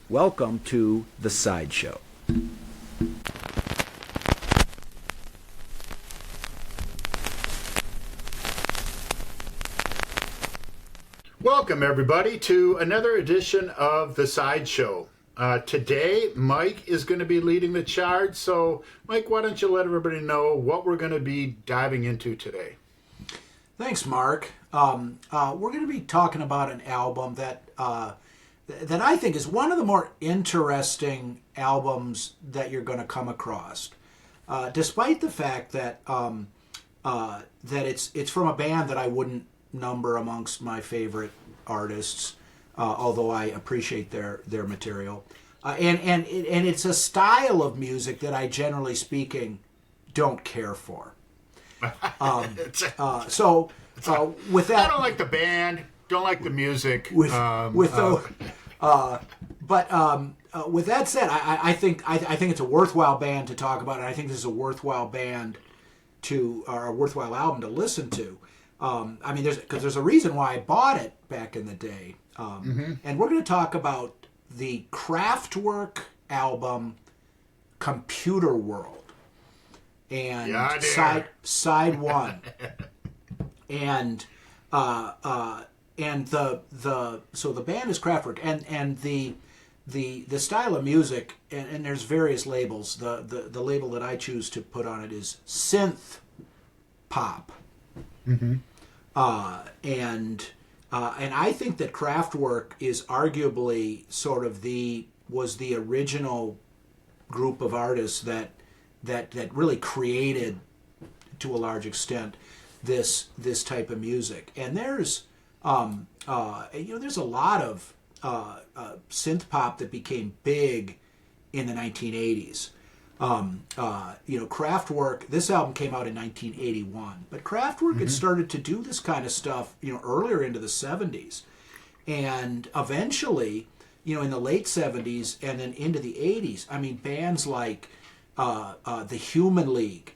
Welcome to The Sideshow. Welcome, everybody, to another edition of The Sideshow. Today, Mike is going to be leading the charge. So, Mike, why don't you let everybody know what we're going to be diving into today? Thanks, Mark. We're going to be talking about an album that I think is one of the more interesting albums that you're going to come across, despite the fact that it's from a band that I wouldn't number amongst my favorite artists, although I appreciate their material, and it's a style of music that I, generally speaking, don't care for. With that, I don't like the band, don't like the music. With that said, I think it's a worthwhile band to talk about, and I think this is a worthwhile band or a worthwhile album to listen to. There's a reason why I bought it back in the day, and we're going to talk about the Kraftwerk album "Computer World" and side one, and the band is Kraftwerk, and the style of music, and there's various labels. The label that I choose to put on it is synth pop. And I think that Kraftwerk is arguably was the original group of artists that really created, to a large extent, this type of music. And there's there's a lot of synth pop that became big in the 1980s. Kraftwerk, this album came out in 1981, but Kraftwerk had started to do this kind of stuff, earlier into the 70s. And eventually, in the late 70s and then into the 80s, bands like the Human League,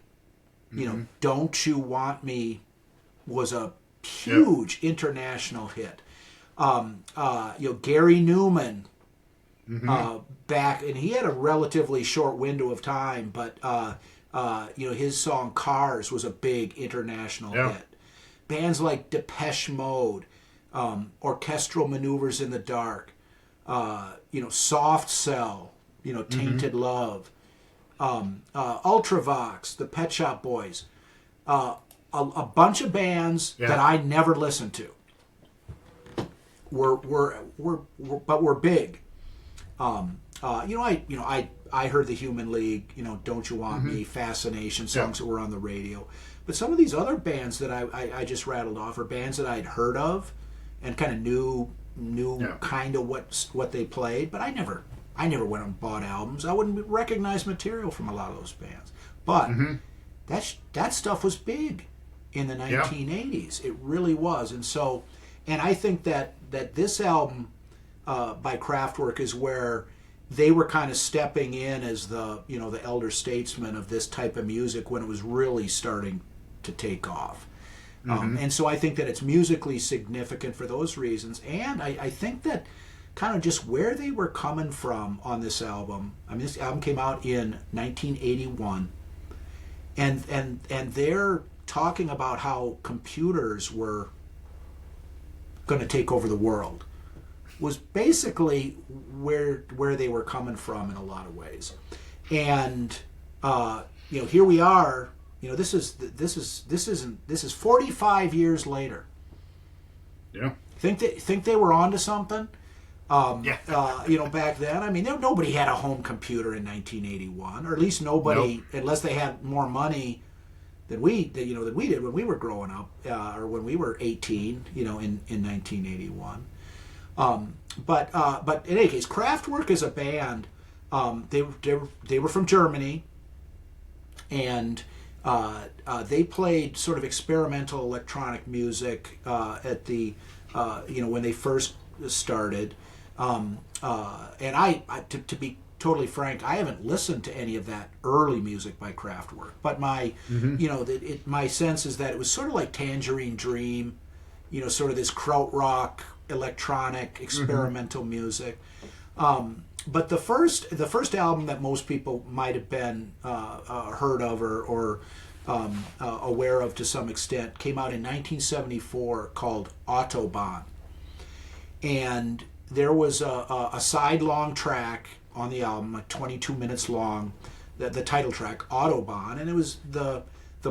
Don't You Want Me was a huge international hit. Gary Newman, back, and he had a relatively short window of time, but his song "Cars" was a big international hit. Bands like Depeche Mode, Orchestral Maneuvers in the Dark, Soft Cell, Tainted Love, Ultravox, the Pet Shop Boys, a bunch of bands that I never listened to were big. I heard the Human League, Don't You Want Me, Fascination, songs that were on the radio. But some of these other bands that I just rattled off are bands that I'd heard of and kind of knew kind of what they played, but I never went and bought albums. I wouldn't recognize material from a lot of those bands. But that stuff was big in the 1980s. It really was. And I think that this album by Kraftwerk is where they were kind of stepping in as the elder statesmen of this type of music when it was really starting to take off. And so I think that it's musically significant for those reasons. And I think that kind of just where they were coming from on this album. This album came out in 1981, and they're talking about how computers were going to take over the world, was basically where they were coming from in a lot of ways. And here we are. This is 45 years later. Yeah. Think they were onto something? Back then. Nobody had a home computer in 1981, or at least nobody, unless they had more money than we did when we were growing up, or when we were 18, in 1981. But in any case, Kraftwerk is a band. They were from Germany, and they played sort of experimental electronic music at the when they first started. And to be totally frank, I haven't listened to any of that early music by Kraftwerk. But my my sense is that it was sort of like Tangerine Dream, sort of this krautrock, electronic, experimental music. but the first album that most people might have been heard of or aware of to some extent came out in 1974 called Autobahn, and there was a side-long track on the album, like 22 minutes long, the title track Autobahn, and it was the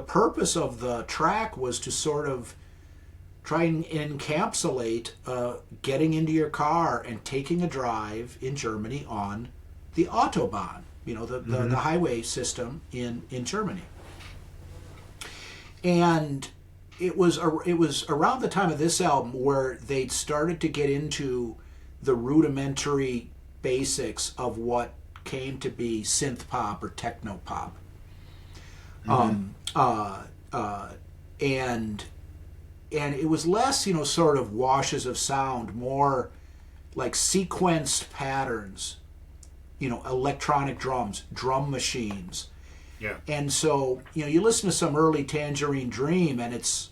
purpose of the track was to sort of try and encapsulate getting into your car and taking a drive in Germany on the Autobahn, the highway system in Germany. And it was around the time of this album where they'd started to get into the rudimentary basics of what came to be synth pop or techno pop. And it was less, sort of washes of sound, more like sequenced patterns, electronic drums, drum machines. Yeah. And so, you listen to some early Tangerine Dream, and it's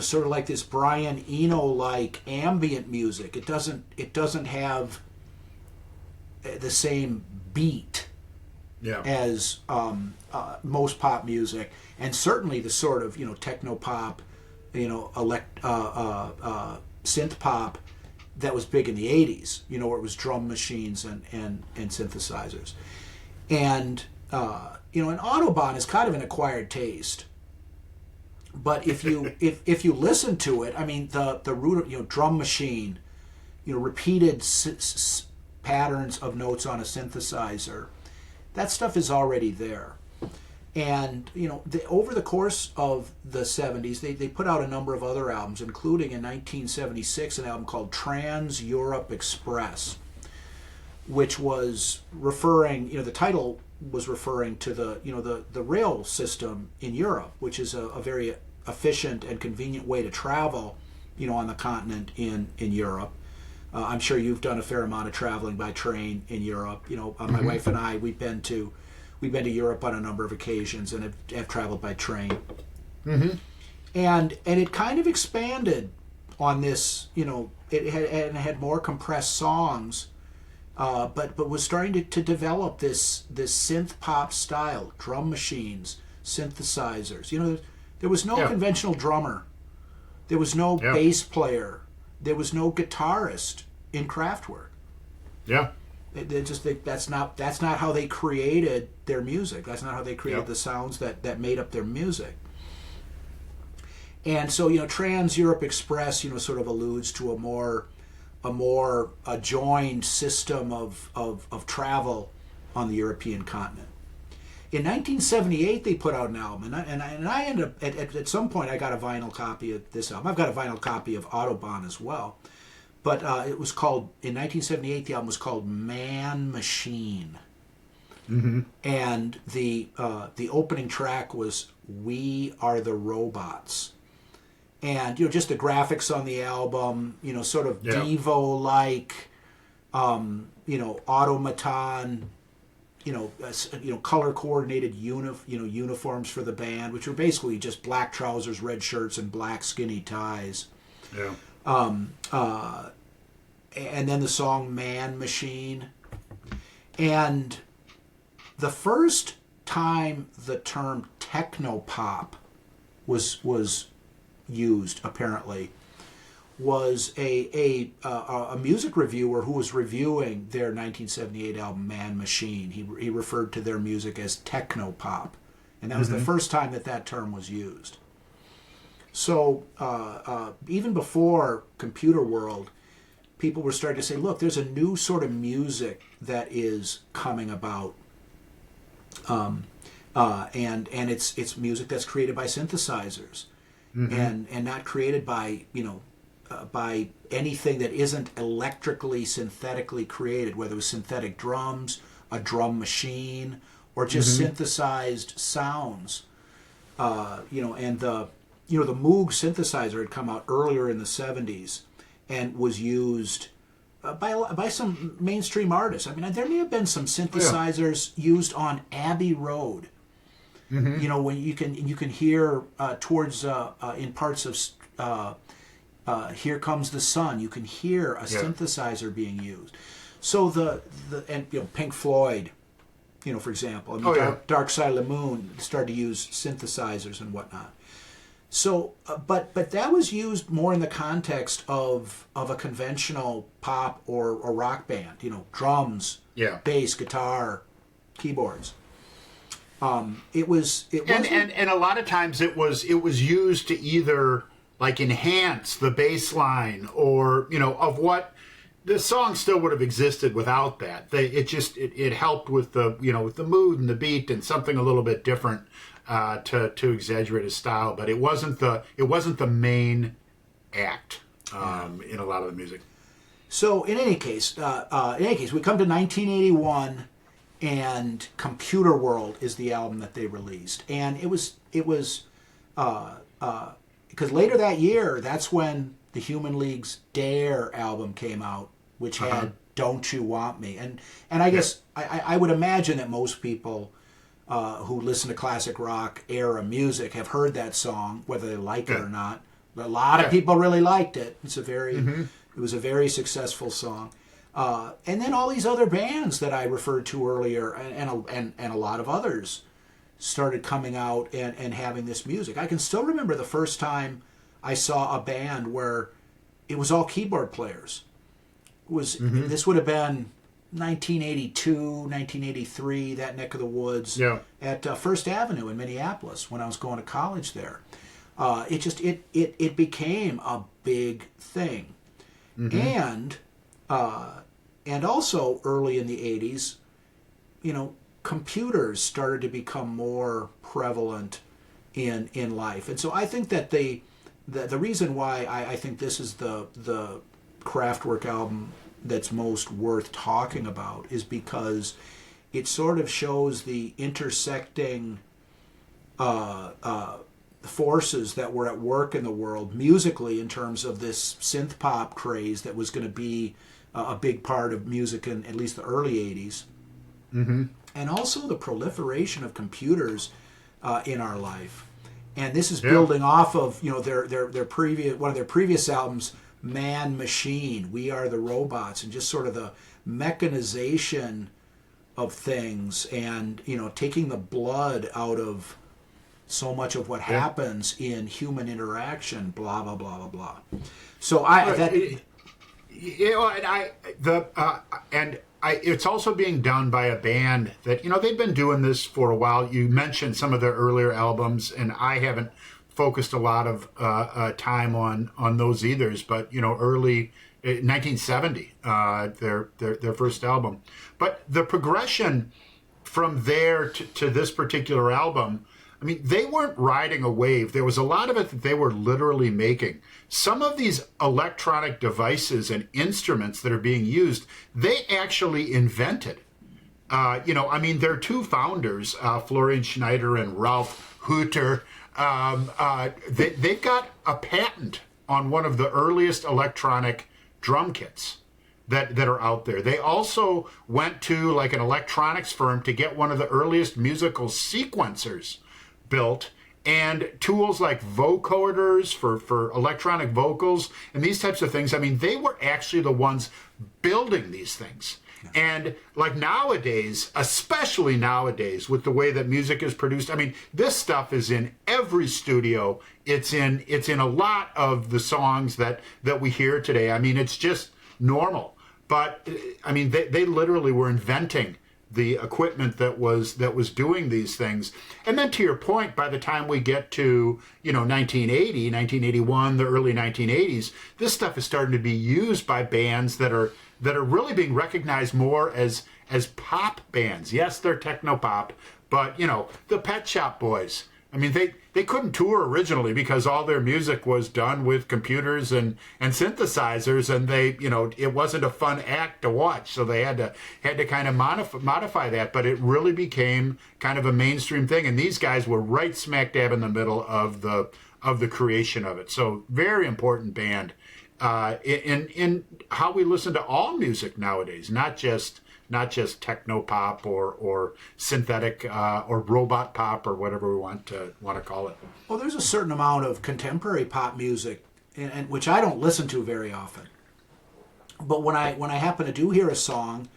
sort of like this Brian Eno-like ambient music. It doesn't have the same beat as most pop music, and certainly the sort of techno pop, synth pop that was big in the 80s, where it was drum machines and synthesizers. And an Autobahn is kind of an acquired taste. But if you if you listen to it, I mean the root of drum machine, repeated patterns of notes on a synthesizer, that stuff is already there. And over the course of the 70s, they put out a number of other albums, including in 1976 an album called Trans Europe Express, which was referring, the title was referring to the rail system in Europe, which is a very efficient and convenient way to travel, on the continent in Europe. I'm sure you've done a fair amount of traveling by train in Europe. My wife and I, we've been to Europe on a number of occasions and have traveled by train. Mm-hmm. And it kind of expanded on this, it had more compressed songs. But was starting to develop this synth pop style, drum machines, synthesizers. There was no conventional drummer, there was no bass player, there was no guitarist in Kraftwerk. Yeah, that's not how they created their music. That's not how they created the sounds that made up their music. And so Trans Europe Express sort of alludes to a more joined system of travel on the European continent. In 1978, they put out an album, and I ended up at some point I got a vinyl copy of this album. I've got a vinyl copy of Autobahn as well, but it was called in 1978. The album was called Man Machine, and the opening track was "We Are the Robots." And just the graphics on the album, sort of Devo-like, automaton, color coordinated uniforms for the band, which were basically just black trousers, red shirts, and black skinny ties. Yeah. And then the song "Man Machine," and the first time the term techno-pop was used, apparently, was a music reviewer who was reviewing their 1978 album Man Machine. He referred to their music as techno pop, and that was the first time that term was used. So even before Computer World, people were starting to say, look, there's a new sort of music that is coming about, and it's music that's created by synthesizers. And not created by by anything that isn't electrically, synthetically created, whether it was synthetic drums, a drum machine, or just synthesized sounds. And the Moog synthesizer had come out earlier in the 70s and was used by some mainstream artists. I mean, there may have been some synthesizers used on Abbey Road. When you can hear towards in parts of Here Comes the Sun, you can hear a synthesizer being used. So and Pink Floyd, for example, Dark Side of the Moon started to use synthesizers and whatnot. So, but that was used more in the context of a conventional pop or rock band. Drums, bass, guitar, keyboards. It was and a lot of times it was used to either like enhance the bass line or of what the song still would have existed without that. It helped with the with the mood and the beat and something a little bit different to exaggerate his style, but it wasn't the main act in a lot of the music. So in any case, we come to 1981. And Computer World is the album that they released, and it was because later that year, that's when the Human League's Dare album came out, which had "Don't You Want Me," and I guess I would imagine that most people who listen to classic rock era music have heard that song, whether they like it or not. But a lot of people really liked it. It was a very successful song. And then all these other bands that I referred to earlier, and a lot of others, started coming out and having this music. I can still remember the first time I saw a band where it was all keyboard players. This would have been 1982, 1983, that neck of the woods, at First Avenue in Minneapolis when I was going to college there. It became a big thing, and also early in the 80s, computers started to become more prevalent in life. And so I think that the reason why I think this is the Kraftwerk album that's most worth talking about is because it sort of shows the intersecting forces that were at work in the world musically in terms of this synth pop craze that was going to be a big part of music in at least the early 80s. And also the proliferation of computers in our life. And this is building off of their previous albums, Man Machine, We Are the Robots, and just sort of the mechanization of things and taking the blood out of so much of what happens in human interaction, blah blah blah blah blah. So it's also being done by a band that they've been doing this for a while. You mentioned some of their earlier albums, and I haven't focused a lot of time on those either. But early 1970, their first album. But the progression from there to this particular album, I mean, they weren't riding a wave. There was a lot of it that they were literally making. Some of these electronic devices and instruments that are being used, they actually invented. Their two founders, Florian Schneider and Ralph Hutter, they've got a patent on one of the earliest electronic drum kits that are out there. They also went to like an electronics firm to get one of the earliest musical sequencers built, and tools like vocoders for electronic vocals and these types of things. I mean, they were actually the ones building these things. And like nowadays, especially nowadays with the way that music is produced, I mean, this stuff is in every studio. It's in a lot of the songs that we hear today. I mean, it's just normal. But I mean, they literally were inventing the equipment that was doing these things. And then to your point, by the time we get to 1980, 1981, the early 1980s, this stuff is starting to be used by bands that are really being recognized more as pop bands. Yes, they're techno pop, but the Pet Shop Boys. I mean, they couldn't tour originally because all their music was done with computers and synthesizers, and it wasn't a fun act to watch, so they had to kind of modify that. But it really became kind of a mainstream thing, and these guys were right smack dab in the middle of the creation of it. So very important band in how we listen to all music nowadays, not just techno pop or synthetic or robot pop or whatever we want to call it. Well, there's a certain amount of contemporary pop music, and which I don't listen to very often. But when I happen to do hear a song,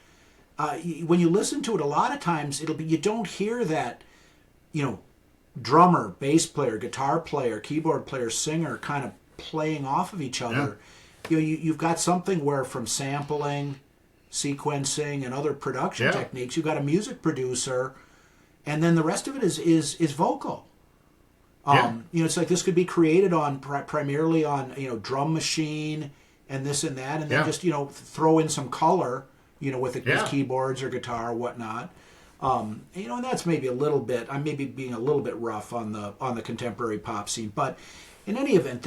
when you listen to it, a lot of times you don't hear that, drummer, bass player, guitar player, keyboard player, singer kind of playing off of each other. Yeah. You've got something where from sampling, sequencing, and other production techniques, you've got a music producer, and then the rest of it is vocal. It's like this could be created on primarily on drum machine and this and that, and then just throw in some color, with keyboards or guitar or whatnot. And that's maybe a little bit. I may be being a little bit rough on the contemporary pop scene, but in any event,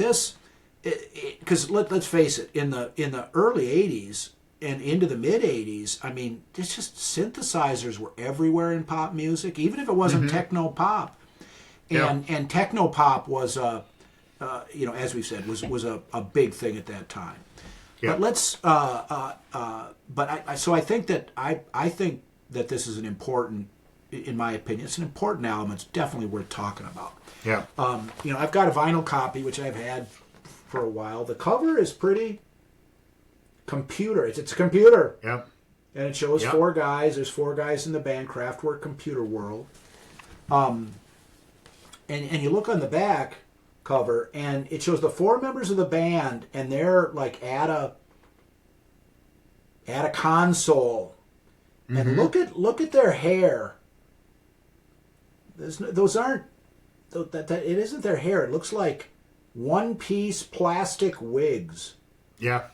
because let's face it, in the early '80s and into the mid '80s, I mean, it's just synthesizers were everywhere in pop music, even if it wasn't techno pop. And techno pop was as we've said, was a big thing at that time. Yeah. But let's so I think that this is an important, in my opinion, it's an important album. It's definitely worth talking about. Yeah. I've got a vinyl copy which I've had for a while. The cover is pretty computer. It's a computer. Yep. And it shows four guys. There's four guys in the band, Kraftwerk Computer World. And you look on the back cover, and it shows the four members of the band, and they're like at a console. And look at their hair. Those aren't that it isn't their hair. It looks like one-piece plastic wigs. Yeah.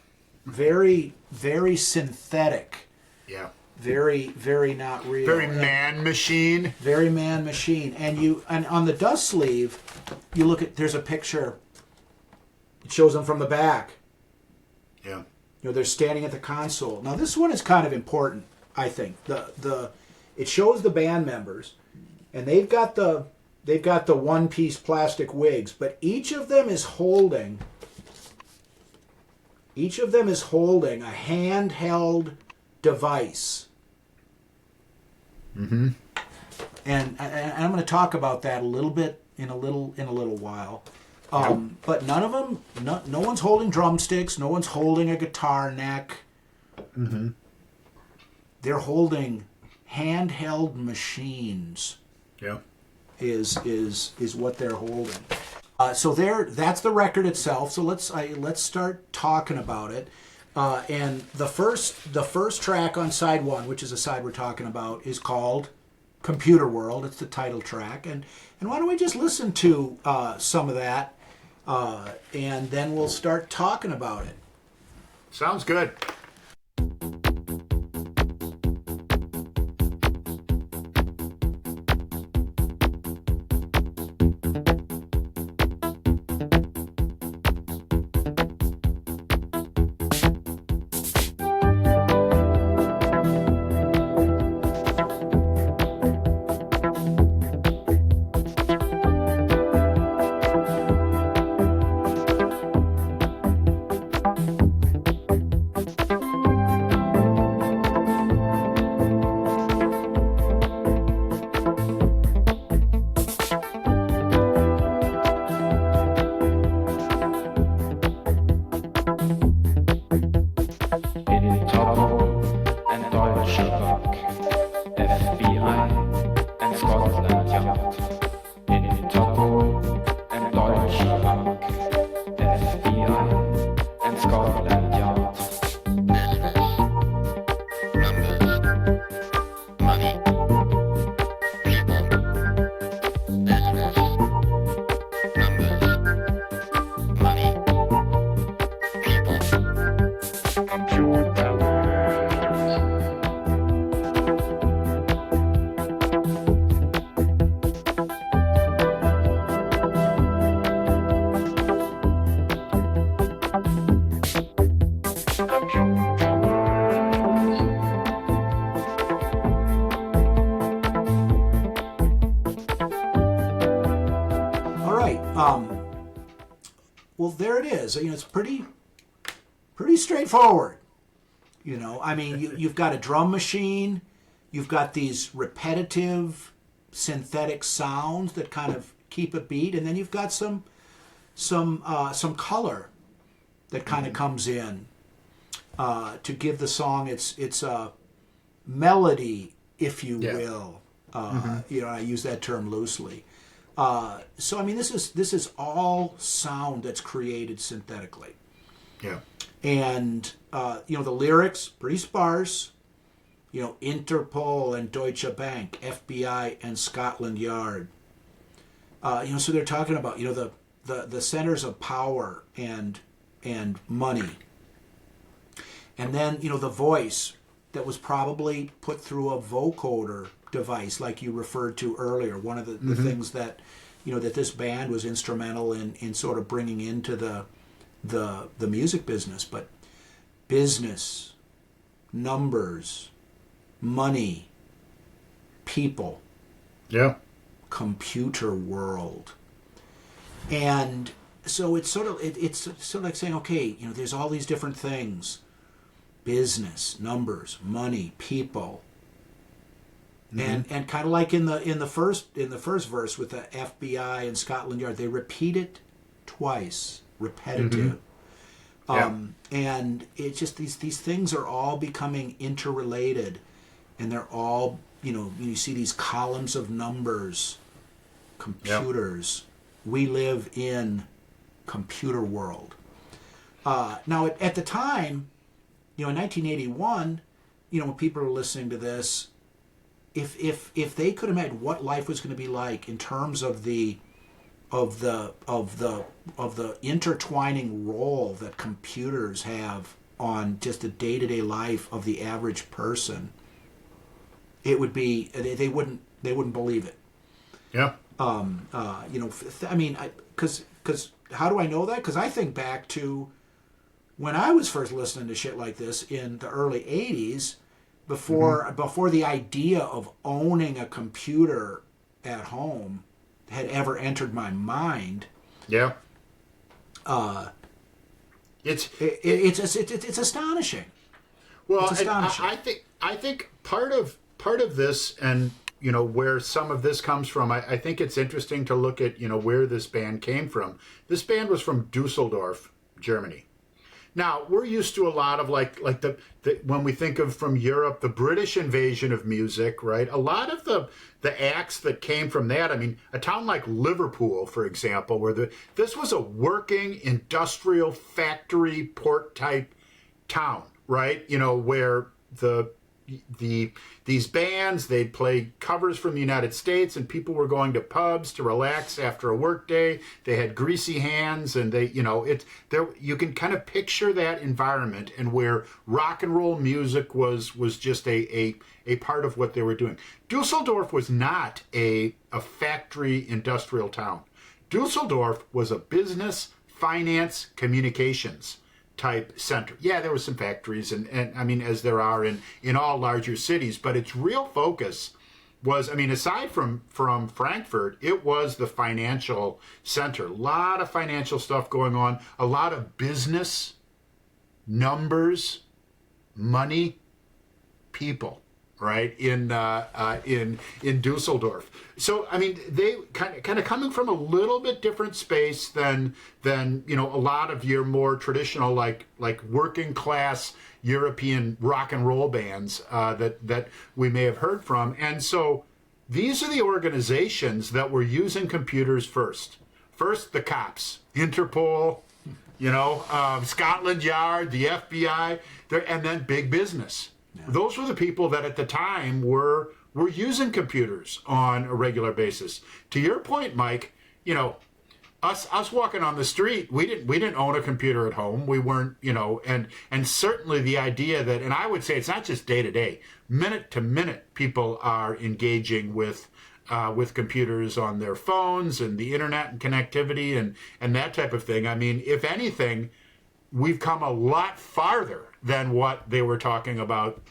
Very, very synthetic. Yeah. Very, very not real. Very man machine. Very man machine. And on the dust sleeve, you look at, there's a picture. It shows them from the back. Yeah. They're standing at the console. Now this one is kind of important, I think. It shows the band members, and they've got the one-piece plastic wigs, but each of them is holding a handheld device. Mm-hmm. And I'm going to talk about that a little bit in a little while. But none of them, no one's holding drumsticks. No one's holding a guitar neck. Mm-hmm. They're holding handheld machines. Yeah, is what they're holding. So that's the record itself. So let's start talking about it. And the first track on side one, which is the side we're talking about, is called Computer World. It's the title track. And why don't we just listen to some of that, and then we'll start talking about it. Sounds good. Well, there it is. It's pretty straightforward. I mean, you've got a drum machine, you've got these repetitive synthetic sounds that kind of keep a beat, and then you've got some color that kind of comes in. to give the song its melody, if you will. I use that term loosely. So I mean, this is all sound that's created synthetically. Yeah. And the lyrics pretty sparse. Interpol and Deutsche Bank, FBI and Scotland Yard. So they're talking about the centers of power and money. And then the voice that was probably put through a vocoder device, like you referred to earlier. One of the things that that this band was instrumental in sort of bringing into the music business. But business, numbers, money, people, computer world. And so it's sort of like saying, okay, there's all these different things: business, numbers, money, people. And kind of like in the first verse with the FBI and Scotland Yard, they repeat it twice, repetitive. And it's just these things are all becoming interrelated, and they're all you see these columns of numbers, computers. We live in computer world. Now at the time, in 1981, when people were listening to this, if they could imagine what life was going to be like in terms of the intertwining role that computers have on just the day-to-day life of the average person, it would be they wouldn't believe it. Yeah. Because how do I know that? Because I think back to when I was first listening to shit like this in the early 80s, before the idea of owning a computer at home had ever entered my mind. Yeah. It's astonishing. Well, it's astonishing. I think part of this, and where some of this comes from, I think it's interesting to look at where this band came from. This band was from Dusseldorf, Germany. Now, we're used to a lot of like the when we think of from Europe, the British invasion of music, right? A lot of the acts that came from that. I mean, a town like Liverpool, for example, where this was a working industrial factory port type town, right? Where these bands, they'd play covers from the United States, and people were going to pubs to relax after a work day. They had greasy hands, and you can kind of picture that environment, and where rock and roll music was just a part of what they were doing. Dusseldorf was not a factory industrial town. Dusseldorf was a business, finance, communications type center. Yeah, there were some factories, and I mean, as there are in all larger cities, but its real focus was, I mean, aside from Frankfurt, it was the financial center. A lot of financial stuff going on, a lot of business, numbers, money, people, right, in Dusseldorf. So I mean, they kind of coming from a little bit different space than a lot of your more traditional like working class European rock and roll bands that we may have heard from. And so these are the organizations that were using computers first. First, the cops, Interpol, Scotland Yard, the FBI, and then big business. Yeah. Those were the people that at the time were using computers on a regular basis. To your point, Mike, us walking on the street, we didn't own a computer at home. We weren't, and certainly the idea that, and I would say it's not just day to day, minute to minute, people are engaging with computers on their phones and the internet and connectivity and that type of thing. I mean, if anything, we've come a lot farther than what they were talking about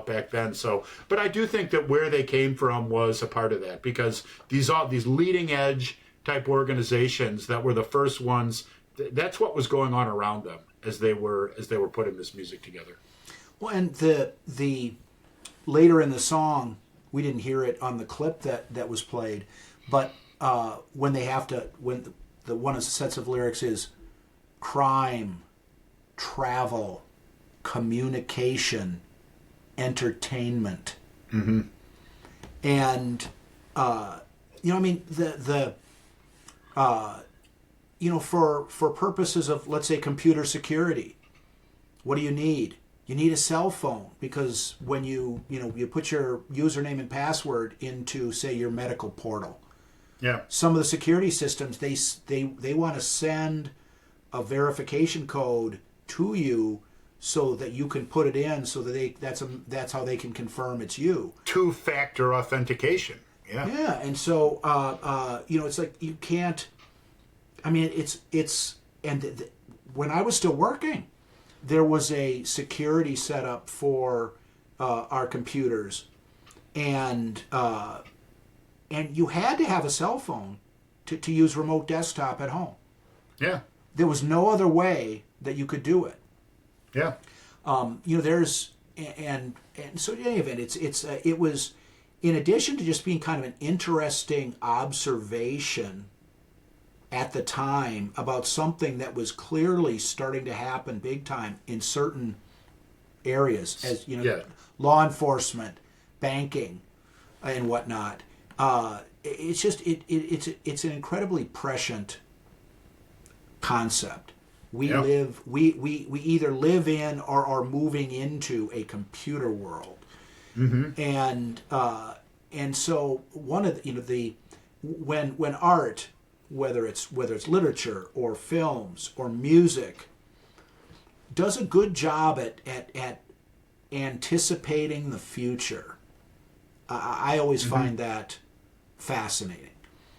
back then. So, but I do think that where they came from was a part of that, because these leading edge type organizations that were the first ones, that's what was going on around them as they were putting this music together. Well, and the later in the song, we didn't hear it on the clip that was played, but when the one of the sets of lyrics is crime, travel, communication, entertainment. Mm-hmm. And, I mean, for purposes of, let's say, computer security, what do you need? You need a cell phone, because when you put your username and password into, say, your medical portal, Yeah. some of the security systems, they want to send a verification code to you so that you can put it in, so that that's how they can confirm it's you. Two-factor authentication. Yeah. Yeah, and so it's like you can't. I mean, when I was still working, there was a security setup for our computers, and you had to have a cell phone to use remote desktop at home. Yeah. There was no other way that you could do it. Yeah. There's and so in any event, it was, in addition to just being kind of an interesting observation at the time about something that was clearly starting to happen big time in certain areas, as law enforcement, banking, and whatnot. It's just it's an incredibly prescient concept. We either live in or are moving into a computer world. Mm-hmm. And so one of when art, whether it's literature or films or music, does a good job at anticipating the future, I always find that fascinating.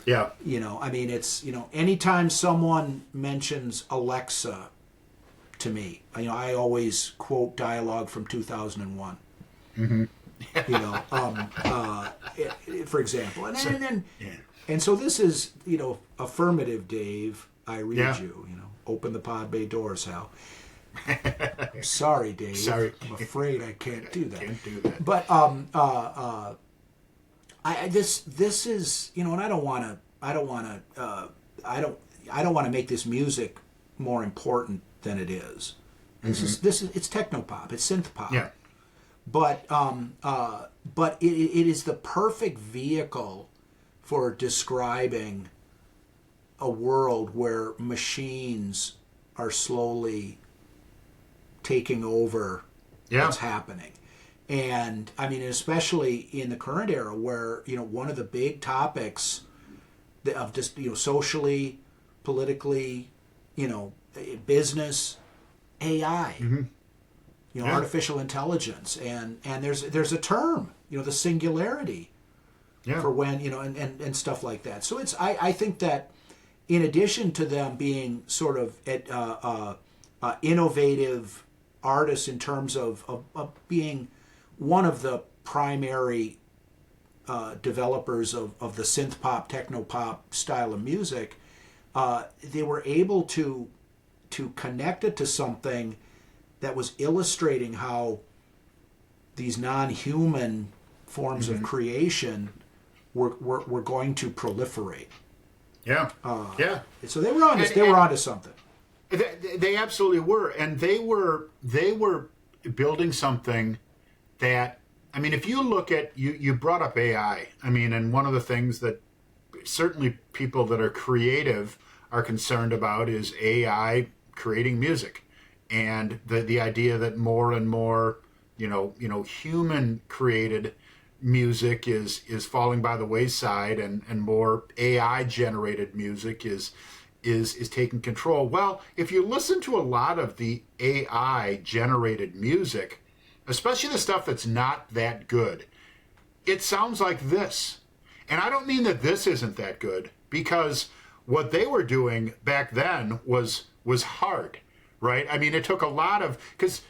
Yeah. I mean, it's, anytime someone mentions Alexa to me, I always quote dialogue from 2001. Mm-hmm. For example, and so this is, affirmative, Dave. I read you. Open the pod bay doors, Hal. Sorry, Dave. Sorry. I'm afraid I can't do that. Can't do that. But this is, and I don't want to make this music more important than it is. It's technopop. It's synth pop. Yeah. But it is the perfect vehicle for describing a world where machines are slowly taking over what's happening. And I mean, especially in the current era where, one of the big topics of just, socially, politically, business, AI, artificial intelligence. And there's a term, the singularity for when, and stuff like that. So I think that in addition to them being sort of innovative artists in terms of being one of the primary developers of the synth pop, techno pop style of music, they were able to connect it to something that was illustrating how these non-human forms of creation were going to proliferate. Yeah. So they were onto something. They absolutely were, and they were building something that, I mean, if you look at, you brought up AI. I mean, and one of the things that certainly people that are creative are concerned about is AI creating music, and the idea that more and more, human created music is falling by the wayside, and more AI generated music is taking control. Well, if you listen to a lot of the AI generated music, especially the stuff that's not that good, it sounds like this. And I don't mean that this isn't that good, because what they were doing back then was hard, right? I mean, it took a lot of, because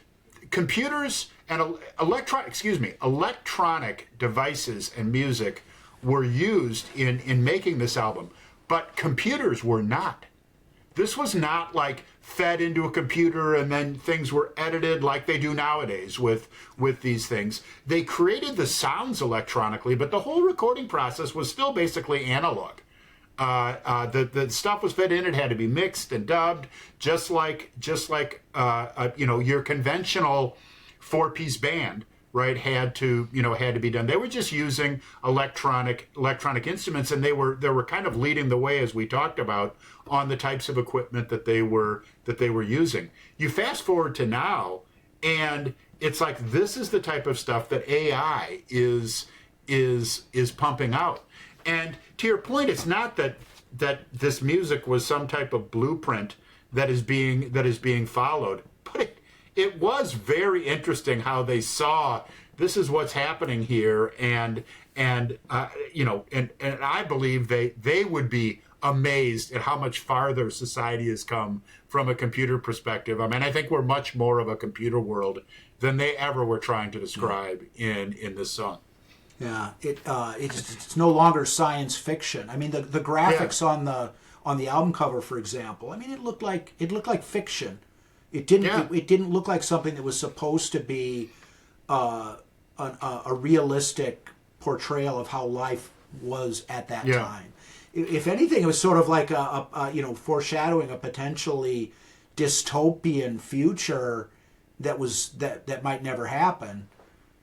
computers and electronic devices and music were used in making this album, but computers were not. This was not like fed into a computer and then things were edited like they do nowadays with these things. They created the sounds electronically, but the whole recording process was still basically analog. The stuff was fed in. It had to be mixed and dubbed, just like your conventional 4-piece band, right? Had to be done. They were just using electronic instruments, and they were kind of leading the way, as we talked about, on the types of equipment that they were using. You fast forward to now, and it's like this is the type of stuff that AI is pumping out. And to your point, it's not that this music was some type of blueprint that is being followed, but it was very interesting how they saw this is what's happening here, and I believe they would be amazed at how much farther society has come from a computer perspective. I mean, I think we're much more of a computer world than they ever were trying to describe in this song. Yeah, it's no longer science fiction. I mean, the graphics on the album cover, for example. I mean, it looked like fiction. It didn't look like something that was supposed to be a realistic portrayal of how life was at that time. If anything, it was sort of like a foreshadowing a potentially dystopian future that might never happen.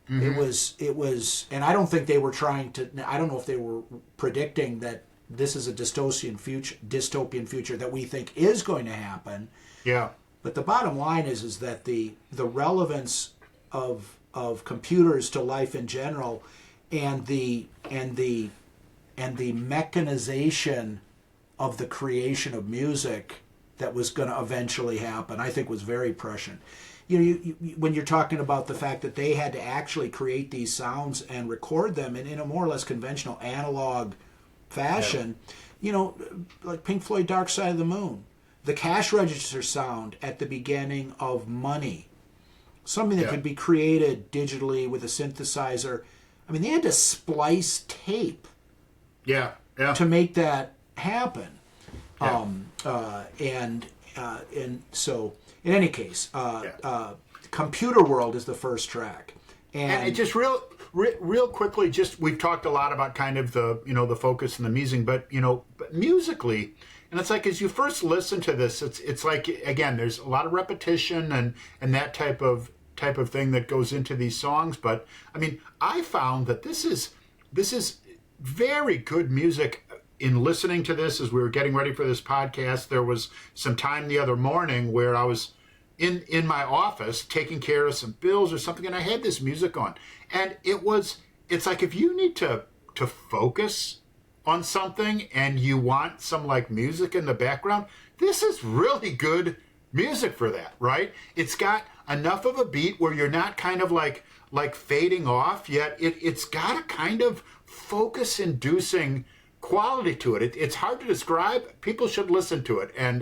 Mm-hmm. It was, and I don't think they were trying to. I don't know if they were predicting that this is a dystopian future that we think is going to happen. Yeah. But the bottom line is that the relevance of computers to life in general, and the mechanization of the creation of music that was going to eventually happen, I think was very prescient. You when you're talking about the fact that they had to actually create these sounds and record them in a more or less conventional analog fashion, like Pink Floyd Dark Side of the Moon, the cash register sound at the beginning of Money, something that could be created digitally with a synthesizer. I mean, they had to splice tape to make that happen. And so, in any case, Computer World is the first track. And it just real quickly, just we've talked a lot about kind of the focus and the musing, but musically, and it's like as you first listen to this, it's like again, there's a lot of repetition and that type of thing that goes into these songs. But I mean, I found that this is very good music. In listening to this as we were getting ready for this podcast, there was some time the other morning where I was in my office taking care of some bills or something, and I had this music on, and it's like if you need to focus on something and you want some like music in the background, this is really good music for that, right? It's got enough of a beat where you're not kind of like fading off, yet it's got a kind of focus inducing quality to it. It's hard to describe. People should listen to it. And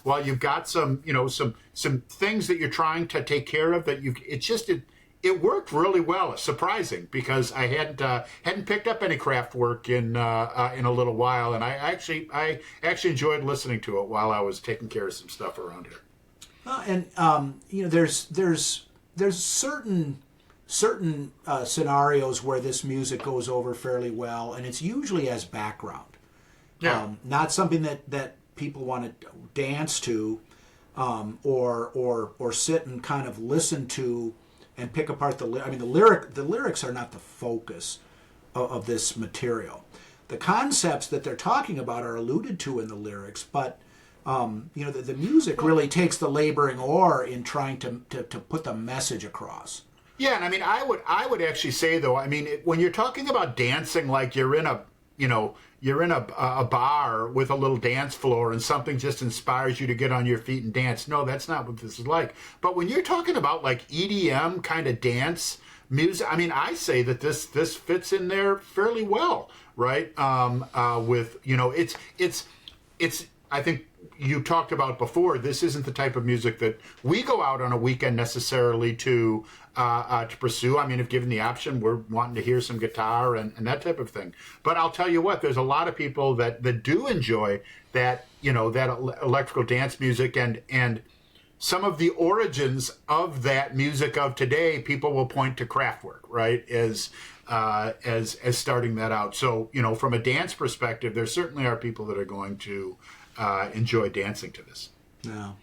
while you've got some things that you're trying to take care of, it worked really well. It's surprising because I hadn't picked up any Kraftwerk in a little while, and I actually enjoyed listening to it while I was taking care of some stuff around here. There's certain scenarios where this music goes over fairly well, and it's usually as background. Not something that people want to dance to, or sit and kind of listen to and pick apart the lyrics are not the focus of this material. The concepts that they're talking about are alluded to in the lyrics, but the music really takes the laboring oar in trying to put the message across. Yeah, and I mean, I would actually say though, I mean, when you're talking about dancing, like you're in a bar with a little dance floor and something just inspires you to get on your feet and dance. No, that's not what this is like. But when you're talking about like EDM kind of dance music, I mean, I say that this fits in there fairly well, right? It's I think you talked about before, this isn't the type of music that we go out on a weekend necessarily to pursue. I mean, if given the option, we're wanting to hear some guitar and that type of thing. But I'll tell you what, there's a lot of people that do enjoy that, that electrical dance music, and some of the origins of that music of today, people will point to Kraftwerk, right, as starting that out. So, from a dance perspective, there certainly are people that are going to enjoy dancing to this. No.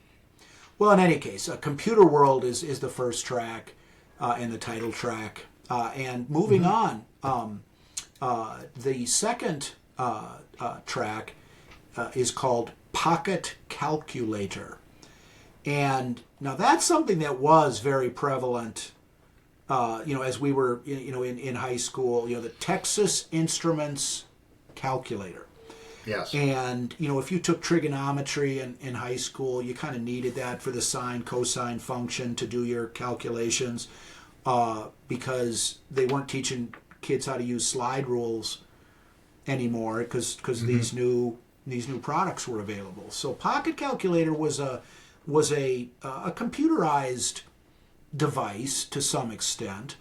Well, in any case, Computer World is the first track and the title track. And moving on, the second track is called Pocket Calculator. And now that's something that was very prevalent, as we were, in high school, the Texas Instruments calculator. Yes. And, if you took trigonometry in high school, you kind of needed that for the sine, cosine function to do your calculations because they weren't teaching kids how to use slide rules anymore because these new products were available. So Pocket Calculator was a computerized device to some extent.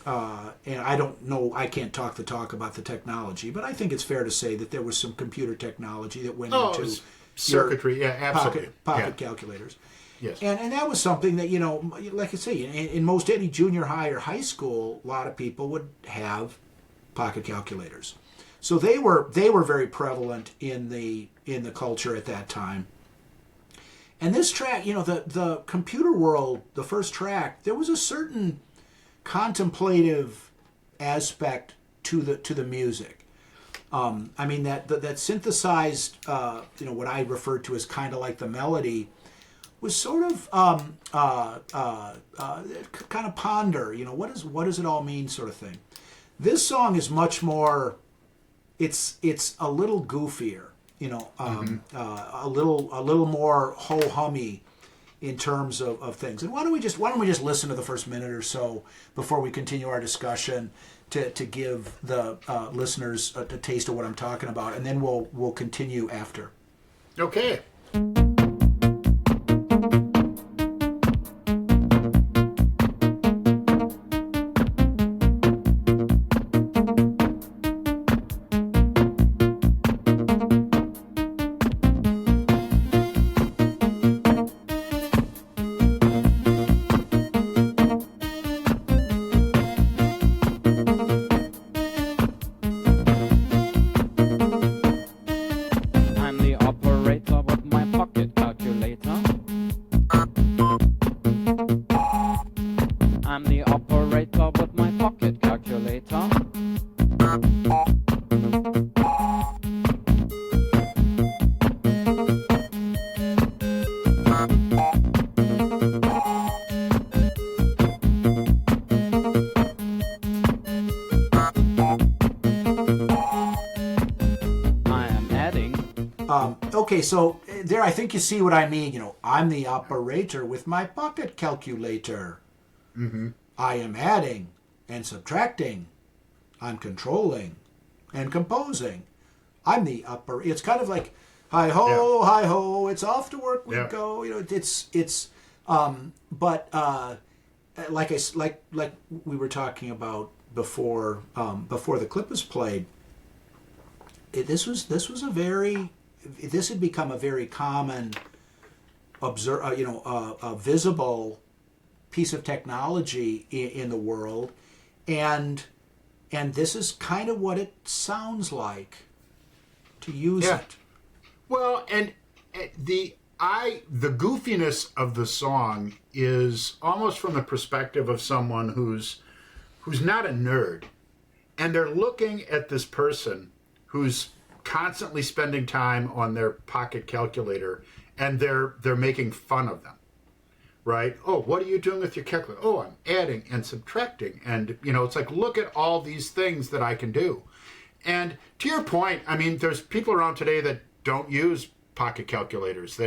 And I don't know, I can't talk the talk about the technology, but I think it's fair to say that there was some computer technology that went into circuitry, yeah, absolutely. Pocket calculators. Yes. And that was something that, like I say, in most any junior high or high school, a lot of people would have pocket calculators. So they were very prevalent in the culture at that time. And this track, the Computer World, the first track, there was a certain contemplative aspect to the music. That synthesized, what I referred to as kind of like the melody, was sort of kind of ponder. What does it all mean, sort of thing. This song is much more. It's a little goofier, a little more ho-hummy in terms of things. And why don't we just listen to the first minute or so before we continue our discussion to give the listeners a taste of what I'm talking about, and then we'll continue after. Okay. Okay, so there I think you see what I mean. I'm the operator with my pocket calculator. Mm-hmm. I am adding and subtracting. I'm controlling and composing. I'm the operator. It's kind of like, hi-ho, Yeah. hi-ho, it's off to work we Yeah. go. Like we were talking about before the clip was played, this had become a very common, visible piece of technology in the world, and this is kind of what it sounds like to use it. Well, and the goofiness of the song is almost from the perspective of someone who's not a nerd, and they're looking at this person who's constantly spending time on their pocket calculator, and they're making fun of them, right? Oh, what are you doing with your calculator? Oh, I'm adding and subtracting, and it's like, look at all these things that I can do. And to your point, I mean, there's people around today that don't use pocket calculators.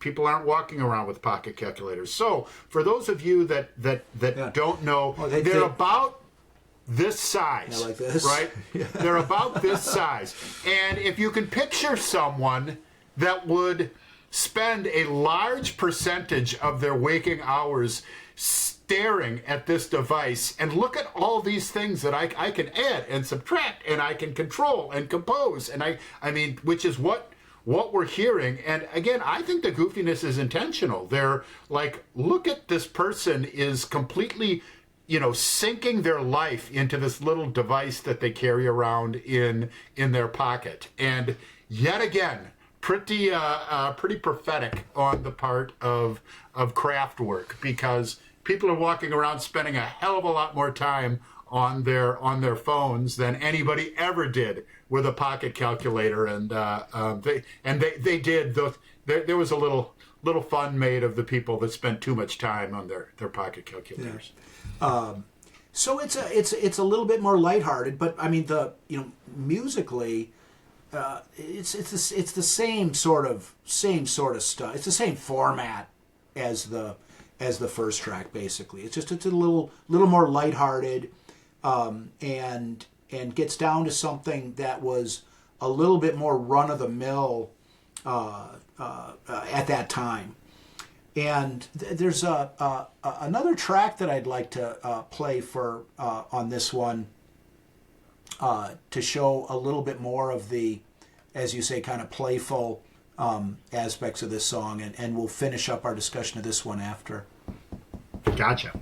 People aren't walking around with pocket calculators. So for those of you that don't know, they're about this size, like this, right? They're about this size. And if you can picture someone that would spend a large percentage of their waking hours staring at this device and look at all these things that I can add and subtract, and I can control and compose, and I mean, which is what what we're hearing, and again, I think the goofiness is intentional. They're like, look at this person is completely, sinking their life into this little device that they carry around in their pocket. And yet again, pretty prophetic on the part of Kraftwerk, because people are walking around spending a hell of a lot more time on their phones than anybody ever did with a pocket calculator, and they did. There was a little fun made of the people that spent too much time on their pocket calculators. Yeah. So it's a little bit more lighthearted, but I mean musically, it's the same sort of stuff. It's the same format as the first track. Basically, it's a little more lighthearted, and gets down to something that was a little bit more run of the mill at that time. And there's another track that I'd like to play for on this one, to show a little bit more of the, as you say, kind of playful aspects of this song, and we'll finish up our discussion of this one after. Gotcha.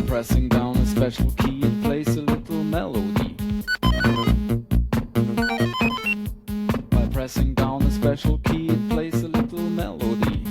Pressing down a special key, it plays a little melody. By pressing down a special key, it plays a little melody.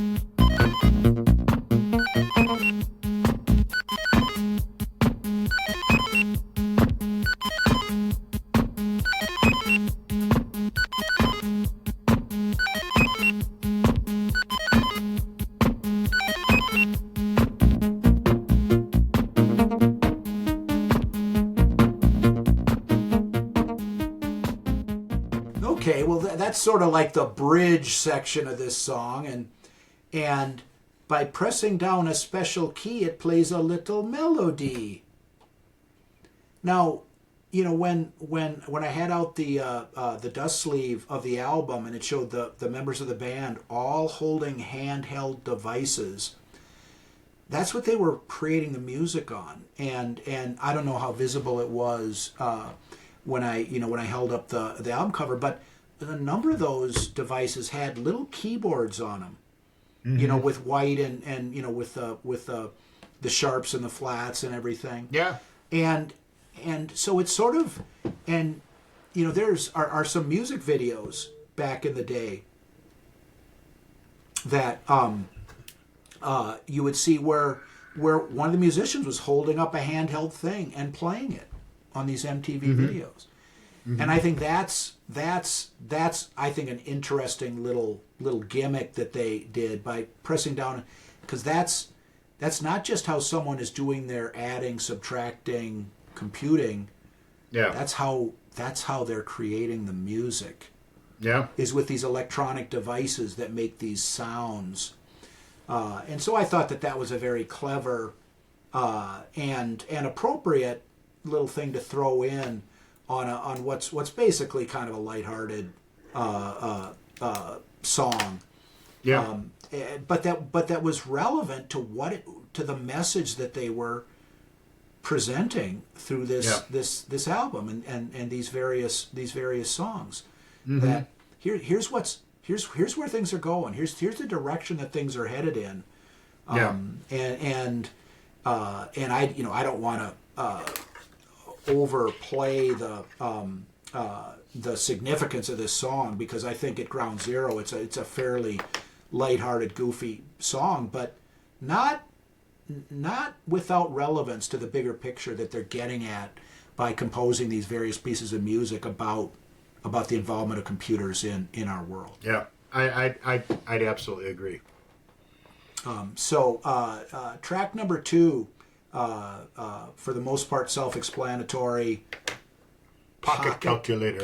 Okay, well that's sort of like the bridge section of this song, and by pressing down a special key, it plays a little melody. Now, when I had out the dust sleeve of the album, and it showed the members of the band all holding handheld devices, that's what they were creating the music on, and I don't know how visible it was when I held up the album cover, but a number of those devices had little keyboards on them, mm-hmm. With white and with the sharps and the flats and everything. Yeah. And so it's sort of, and there's are some music videos back in the day that you would see where one of the musicians was holding up a handheld thing and playing it on these MTV mm-hmm. videos. Mm-hmm. And I think that's I think an interesting little gimmick that they did by pressing down, because that's not just how someone is doing their adding, subtracting, computing. Yeah. That's how they're creating the music. Yeah. Is with these electronic devices that make these sounds. And so I thought that was a very clever and appropriate little thing to throw in on what's basically kind of a lighthearted song. Yeah. But that was relevant to to the message that they were presenting through this album and these various songs. Mm-hmm. That here's where things are going. Here's the direction that things are headed in. And I don't want to overplay the significance of this song, because I think at ground zero it's a fairly lighthearted, goofy song, but not without relevance to the bigger picture that they're getting at by composing these various pieces of music about the involvement of computers in our world. Yeah, I'd absolutely agree. So track number 2, for the most part self-explanatory, Pocket calculator.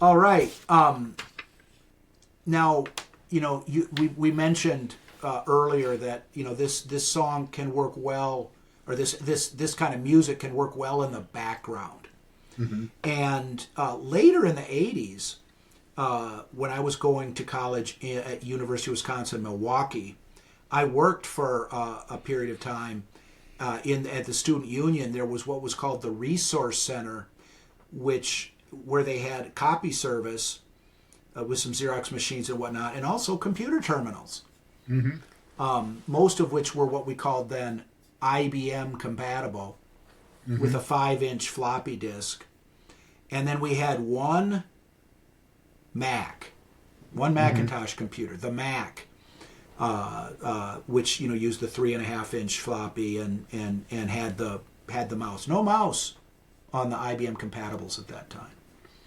All right. Now, we mentioned earlier that this song can work well, or this kind of music can work well in the background. Mm-hmm. And later in the '80s, when I was going to college at University of Wisconsin-Milwaukee, I worked for a period of time at the student union. There was what was called the Resource Center, where they had copy service with some Xerox machines and whatnot, and also computer terminals. Mm-hmm. Most of which were what we called then IBM compatible, mm-hmm. with a 5-inch floppy disk. And then we had one Macintosh mm-hmm. computer, the Mac, which used the 3.5-inch floppy and had the mouse. No mouse on the IBM compatibles at that time.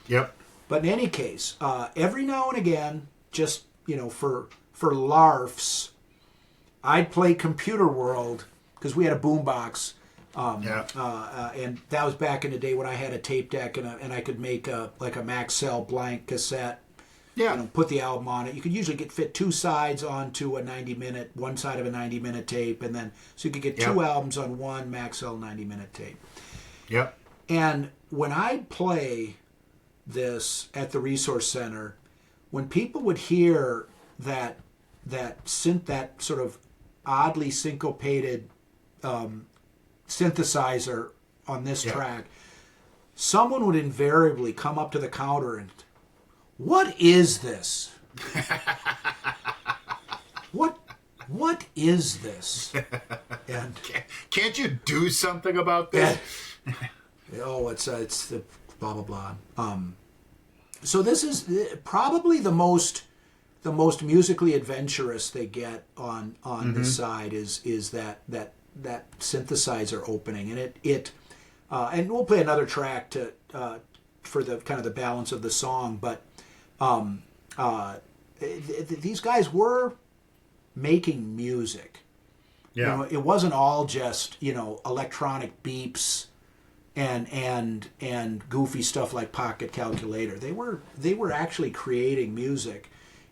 Yep. But in any case, every now and again, just for larfs, I'd play Computer World because we had a boombox. And that was back in the day when I had a tape deck and I could make a Maxell blank cassette. Yeah. Put the album on it. You could usually fit two sides onto a 90-minute, one side of a 90-minute tape, and then so you could get two albums on one Maxell 90-minute tape. Yep. And when I'd play this at the Resource Center, when people would hear that sort of oddly syncopated synthesizer on this track, someone would invariably come up to the counter and, "What is this? What is this?" And can't you do something about this? It's the blah blah blah. So this is probably the most musically adventurous they get on mm-hmm. this side is that synthesizer opening, and it and we'll play another track for the kind of the balance of the song, but these guys were making music. Yeah. It wasn't all just electronic beeps and goofy stuff like Pocket Calculator. They were actually creating music,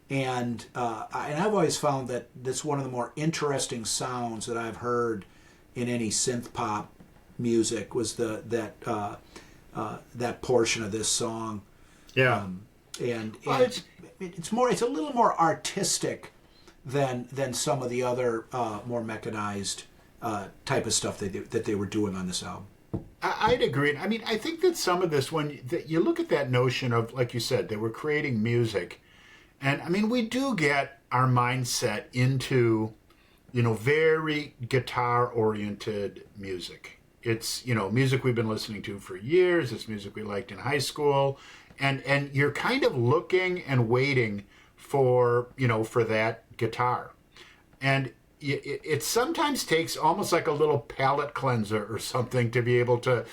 and I've always found that that's one of the more interesting sounds that I've heard in any synth pop music was that portion of this song. Yeah, it's a little more artistic than some of the other more mechanized type of stuff that they were doing on this album. I'd agree. I mean, I think that some of this, when you look at that notion of, like you said, they were creating music, and I mean, we do get our mindset into, very guitar-oriented music. It's, music we've been listening to for years. It's music we liked in high school, and you're kind of looking and waiting for that guitar. And it sometimes takes almost like a little palate cleanser or something to be able to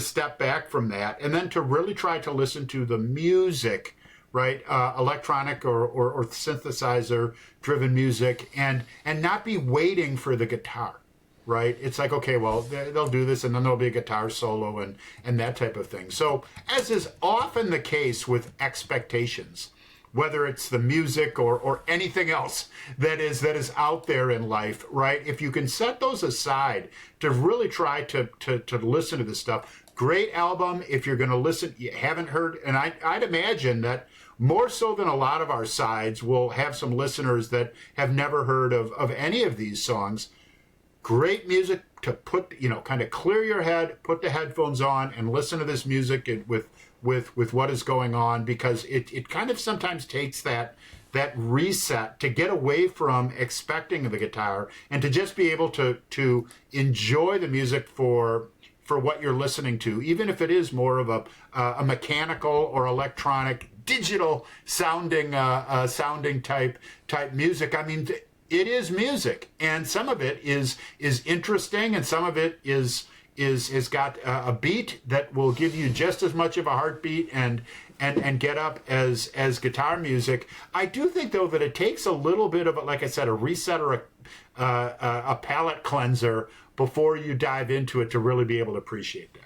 step back from that and then to really try to listen to the music, right? Electronic or synthesizer driven music, and not be waiting for the guitar, right? It's like, okay, well, they'll do this and then there'll be a guitar solo and that type of thing. So as is often the case with expectations, whether it's the music or anything else that is out there in life, right? If you can set those aside to really try to listen to this stuff, great album. If you're going to listen, you haven't heard, and I'd imagine that more so than a lot of our sides, we'll have some listeners that have never heard of any of these songs. Great music to put, kind of clear your head, put the headphones on, and listen to this music with what is going on, because it kind of sometimes takes that reset to get away from expecting the guitar and to just be able to enjoy the music for what you're listening to, even if it is more of a mechanical or electronic, digital sounding type music. I mean, it is music, and some of it is interesting, and some of it is got a beat that will give you just as much of a heartbeat and get up as guitar music. I do think, though, that it takes a little bit of, like I said, a reset or a palate cleanser before you dive into it to really be able to appreciate that.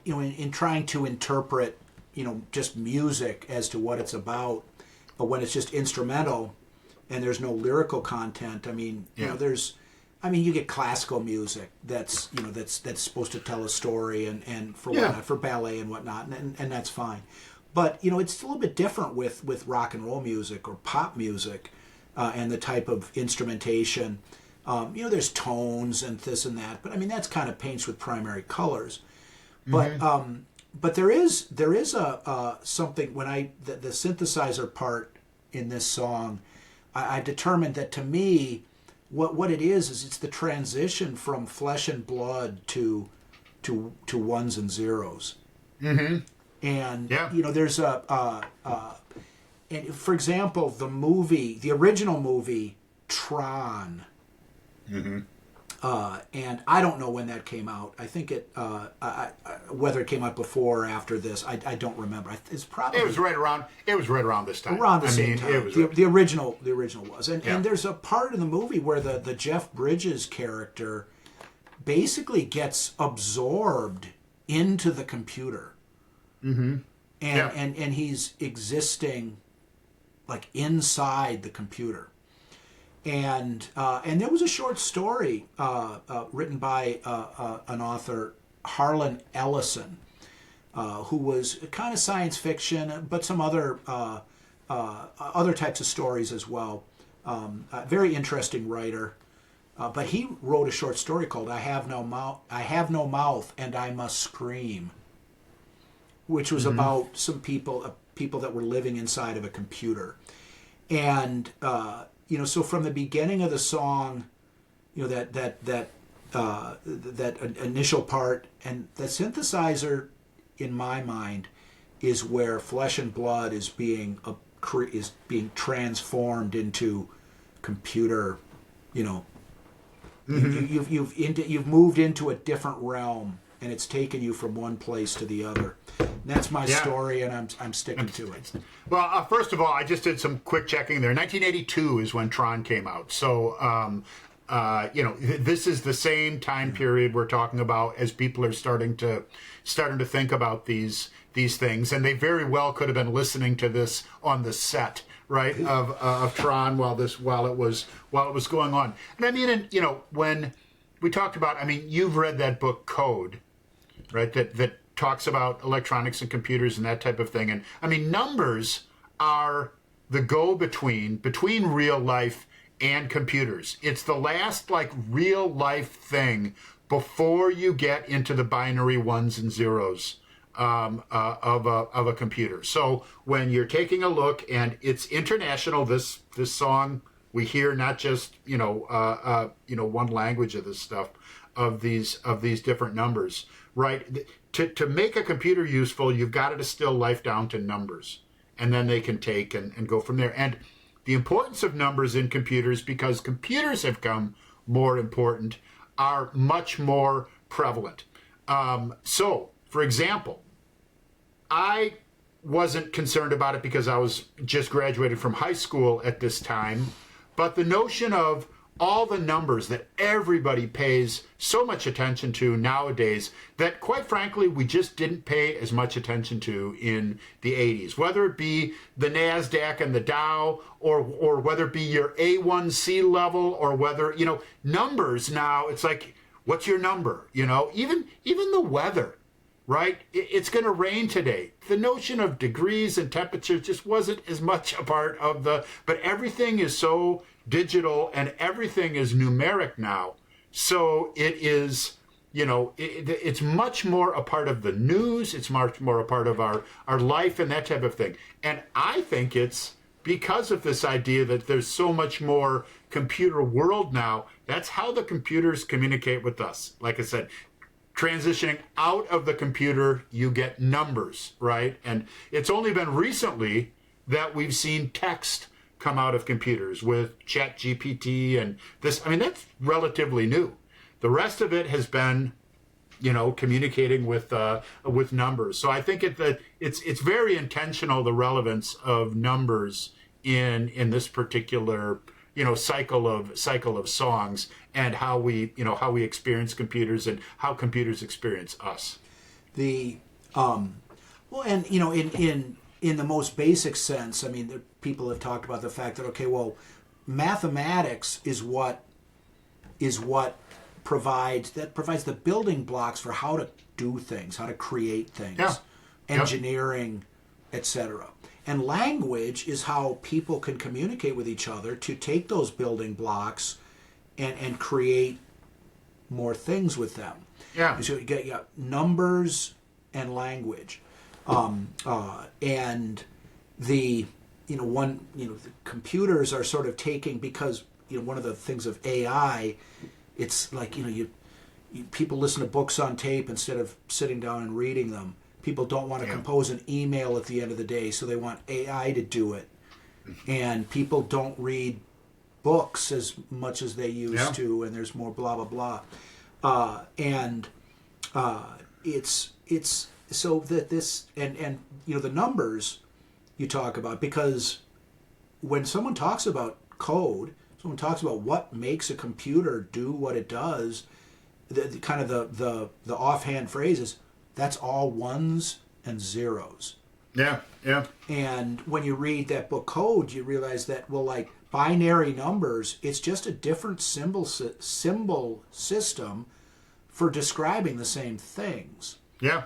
In trying to interpret, just music as to what it's about, but when it's just instrumental and there's no lyrical content, you get classical music that's supposed to tell a story and for ballet and whatnot, and that's fine. But it's a little bit different with rock and roll music or pop music, and the type of instrumentation. There's tones and this and that, but that's kind of paints with primary colors. But but there is a something when the synthesizer part in this song, I determined that, to me, what it is it's the transition from flesh and blood to ones and zeros. Mm-hmm. And there's and for example, the original movie Tron. Mm-hmm. And I don't know when that came out. I think whether it came out before or after this, I don't remember. It's probably it was right around this time. Around the same time. The original was, and there's a part in the movie where the Jeff Bridges character basically gets absorbed into the computer, and he's existing like inside the computer. And there was a short story written by an author, Harlan Ellison, who was kind of science fiction, but some other types of stories as well. A very interesting writer, but he wrote a short story called "I Have No Mouth and I Must Scream," which was about some people that were living inside of a computer, and. So from the beginning of the song, that initial part, and the synthesizer, in my mind, is where flesh and blood is being transformed into computer. You've moved into a different realm, and it's taken you from one place to the other. And that's my story, and I'm sticking to it. Well, first of all, I just did some quick checking there. 1982 is when Tron came out. So, this is the same time period we're talking about as people are starting to think about these things, and they very well could have been listening to this on the set, right, of Tron while it was going on. And when we talked about, you've read that book Code, right? That talks about electronics and computers and that type of thing. And numbers are the go-between between real life and computers. It's the last real life thing before you get into the binary ones and zeros of a computer. So when you're taking a look, and it's international, this song, we hear not just one language of this stuff, of these different numbers, right? To make a computer useful, you've got to distill life down to numbers, and then they can take and go from there. And the importance of numbers in computers, because computers have come more important, are much more prevalent. So, for example, I wasn't concerned about it because I was just graduated from high school at this time, but the notion of all the numbers that everybody pays so much attention to nowadays that, quite frankly, we just didn't pay as much attention to in the 80s, whether it be the NASDAQ and the Dow, or whether it be your A1C level, or whether, numbers now, it's like, what's your number? Even the weather, right? It's going to rain today. The notion of degrees and temperature just wasn't as much a part of but everything is so digital and everything is numeric now. So it is, it's much more a part of the news. It's much more a part of our life and that type of thing. And I think it's because of this idea that there's so much more computer world now. That's how the computers communicate with us. Like I said, transitioning out of the computer, you get numbers, right? And it's only been recently that we've seen text come out of computers with ChatGPT and this. I mean, that's relatively new. The rest of it has been, communicating with numbers. So I think it's very intentional, the relevance of numbers in this particular cycle of songs, and how we experience computers and how computers experience us. In the most basic sense, I mean, people have talked about the fact that mathematics is what provides the building blocks for how to do things, how to create things, engineering, etc. And language is how people can communicate with each other to take those building blocks and create more things with them. Yeah. So you get numbers and language. And the computers are sort of taking, because one of the things of AI, it's like people listen to books on tape instead of sitting down and reading them. People don't want to compose an email at the end of the day, so they want AI to do it. And people don't read books as much as they used to, and there's more blah blah blah. It's so that this and the numbers you talk about, because when someone talks about code, someone talks about what makes a computer do what it does, the offhand phrase is, that's all ones and zeros. Yeah. And when you read that book Code, you realize that, like binary numbers, it's just a different symbol system for describing the same things. Yeah.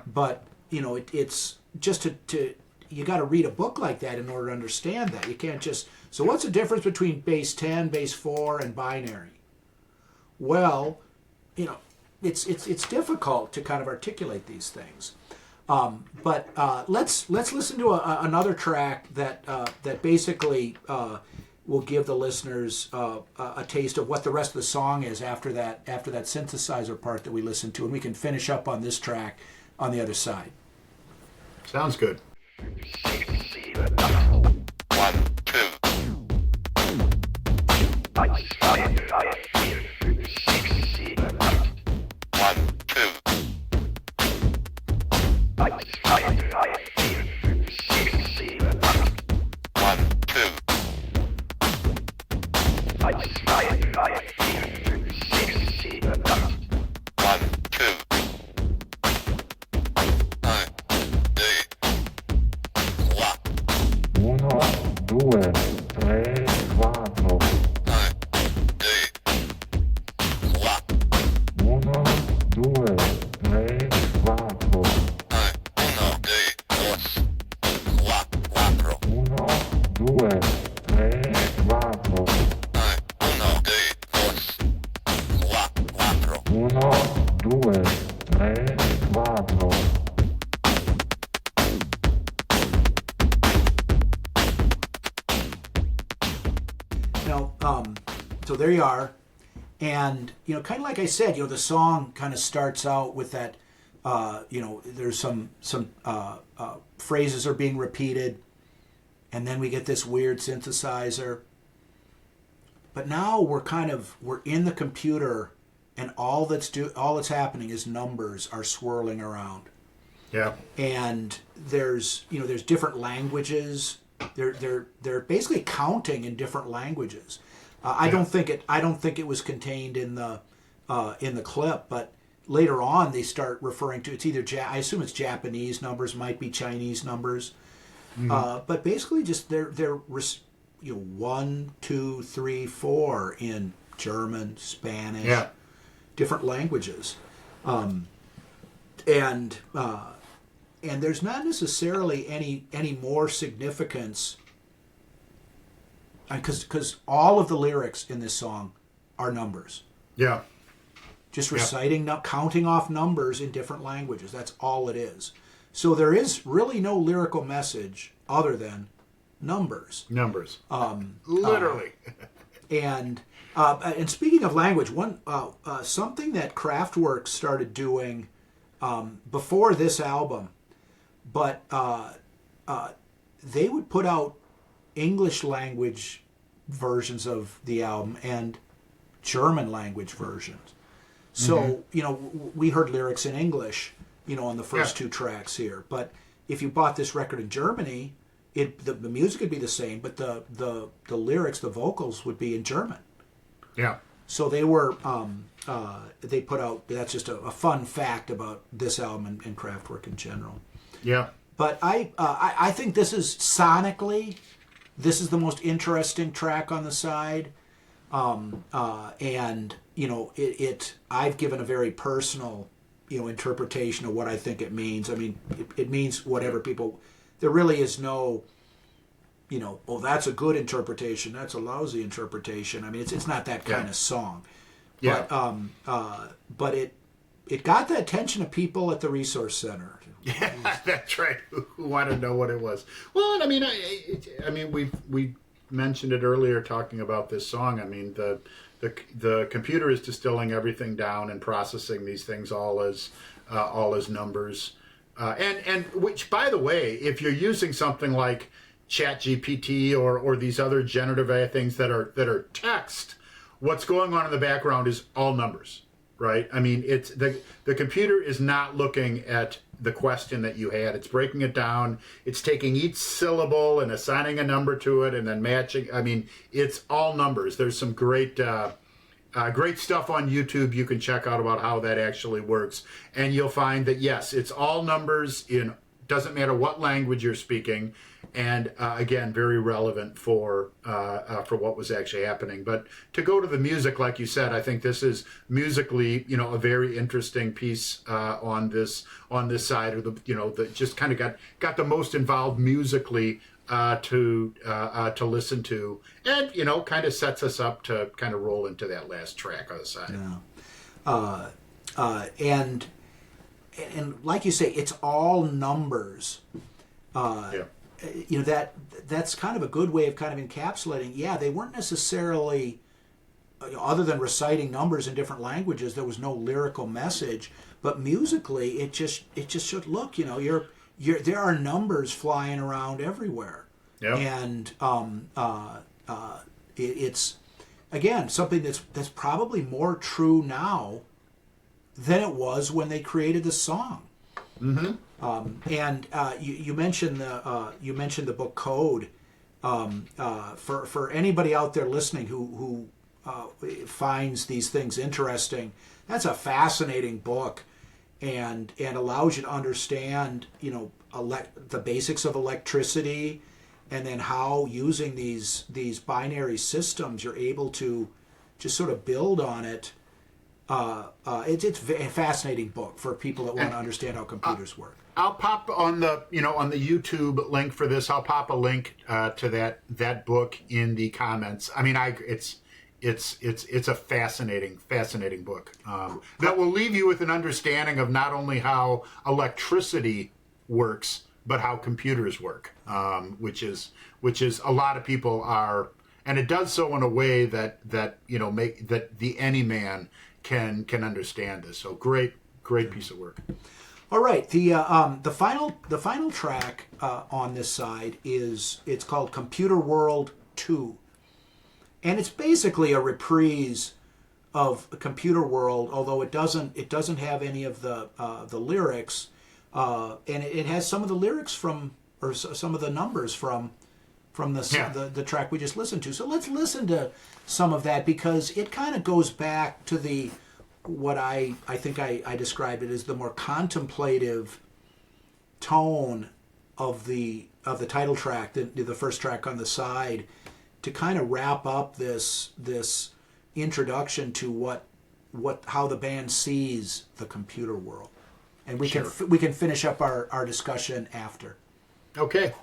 But it's just to you got to read a book like that in order to understand that. You can't just. So what's the difference between base 10, base 4, and binary? Well, it's difficult to kind of articulate these things. But let's listen to another track that basically will give the listeners a taste of what the rest of the song is after that synthesizer part that we listened to, and we can finish up on this track on the other side. Sounds good. 6, 7, 8. 1, 2. 1, 2, 3, 4, 5, 6, 7, 8. 1, 2. 1, 2, 3, 4, 6, 7, 8. 1, 2. 1, 2, 3, 4, 6, 7, 8. 1, 2. 1, 2, 3, 4. So there you are. And, kind of like I said, the song kind of starts out with that, there's some phrases are being repeated, and then we get this weird synthesizer. But now we're in the computer, and all that's happening is numbers are swirling around. Yeah. And there's different languages. They're basically counting in different languages. I don't think it was contained in the clip, but later on they start referring to, it's either I assume it's Japanese numbers, might be Chinese numbers, but basically just they're 1, 2, 3, 4 in German, Spanish, different languages, and there's not necessarily any more significance, because all of the lyrics in this song are numbers. Yeah. Just reciting, counting off numbers in different languages. That's all it is. So there is really no lyrical message other than numbers. Numbers. Literally. And speaking of language, something that Kraftwerk started doing before this album, but they would put out English language versions of the album and German language versions. So, we heard lyrics in English, on the first two tracks here. But if you bought this record in Germany, the music would be the same, but the lyrics, the vocals would be in German. Yeah. So they were, they put out, that's just a fun fact about this album and Kraftwerk in general. Yeah. But I think this is sonically, this is the most interesting track on the side. And I've given a very personal, interpretation of what I think it means. I mean, it means whatever people. There really is no, that's a good interpretation. That's a lousy interpretation. I mean, it's not that kind of song. Yeah. But it got the attention of people at the Resource Center. Yeah, that's right. Who wanted to know what it was? Well, I mean, we mentioned it earlier talking about this song. I mean, the computer is distilling everything down and processing these things all as numbers, and which, by the way, if you're using something like ChatGPT or these other generative AI things that are text, what's going on in the background is all numbers, right? I mean, it's the computer is not looking at the question that you had. It's breaking it down. It's taking each syllable and assigning a number to it and then matching. I mean, it's all numbers. There's some great stuff on YouTube you can check out about how that actually works. And you'll find that, yes, it's all numbers doesn't matter what language you're speaking. And again, very relevant for what was actually happening. But to go to the music, like you said, I think this is musically, a very interesting piece on this side of the just kind of got the most involved musically to listen to, and kind of sets us up to kind of roll into that last track on the side. Yeah. And like you say, it's all numbers. That's kind of a good way of kind of encapsulating. Yeah, they weren't necessarily, other than reciting numbers in different languages, there was no lyrical message. But musically, it just should look. There are numbers flying around everywhere. Yeah. And it's again something that's probably more true now than it was when they created the song. Mm-hmm. And you mentioned the book Code. For anybody out there listening who finds these things interesting, that's a fascinating book, and allows you to understand the basics of electricity, and then how using these binary systems you're able to just sort of build on it. It's a fascinating book for people that want to understand how computers work. I'll pop on the YouTube link for this. I'll pop a link to that book in the comments. I mean, it's a fascinating book that will leave you with an understanding of not only how electricity works, but how computers work, which is a lot of people are, and it does so in a way that make that the any man can understand this. So great piece of work. All right, the final track on this side it's called Computer World 2, and it's basically a reprise of Computer World, although it doesn't have any of the lyrics, and it has some of the lyrics some of the numbers from the track we just listened to. So let's listen to some of that, because it kind of goes back to what I think I described it as the more contemplative tone of the title track, the first track on the side, to kind of wrap up this introduction to how the band sees the computer world, and we can finish up our discussion after. Okay.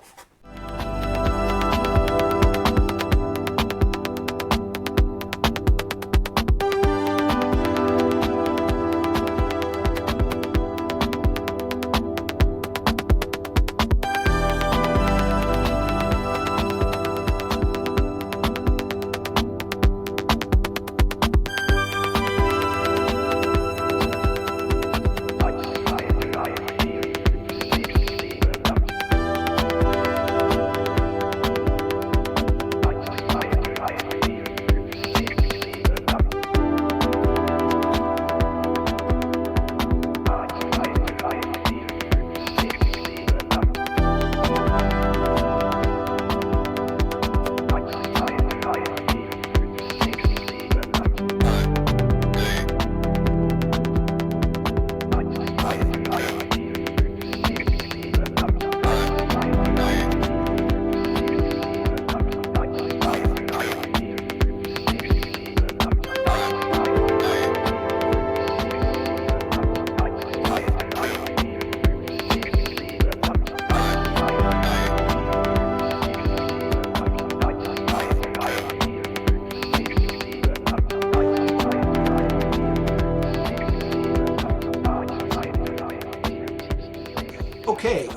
Okay,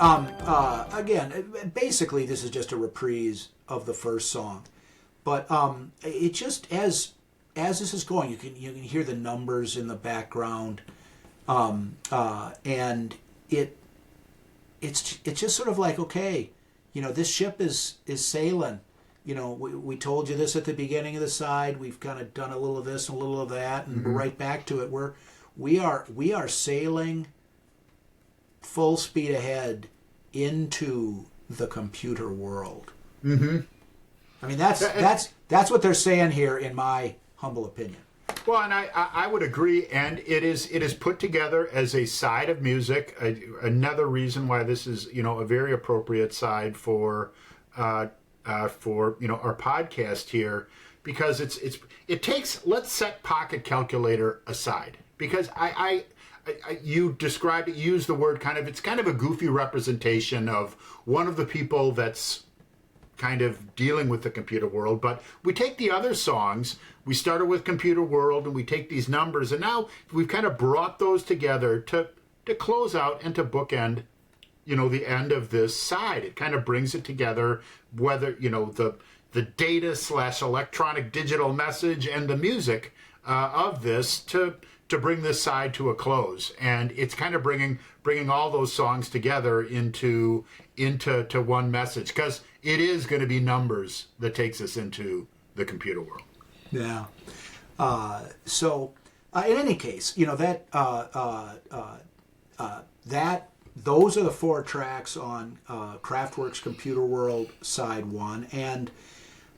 again, basically this is just a reprise of the first song, but it just as this is going, you can hear the numbers in the background, and it's just sort of like, okay, this ship is sailing. We told you this at the beginning of the side. We've kind of done a little of this and a little of that, and we're right back to it. We are sailing full speed ahead into the computer world. Mm-hmm. I mean, that's what they're saying here, in my humble opinion. Well, and I would agree, and it is put together as a side of music. Another reason why this is a very appropriate side for our podcast here, because it takes, let's set Pocket Calculator aside, because you described it, you used the word it's kind of a goofy representation of one of the people that's kind of dealing with the computer world. But we take the other songs, we started with Computer World, and we take these numbers, and now we've kind of brought those together to close out and to bookend the end of this side. It kind of brings it together, whether the data / electronic digital message and the music of this to bring this side to a close. And it's kind of bringing all those songs together into one message, because it is going to be numbers that takes us into the computer world. Yeah. So in any case, that those are the 4 tracks on Kraftwerk's Computer World side 1, and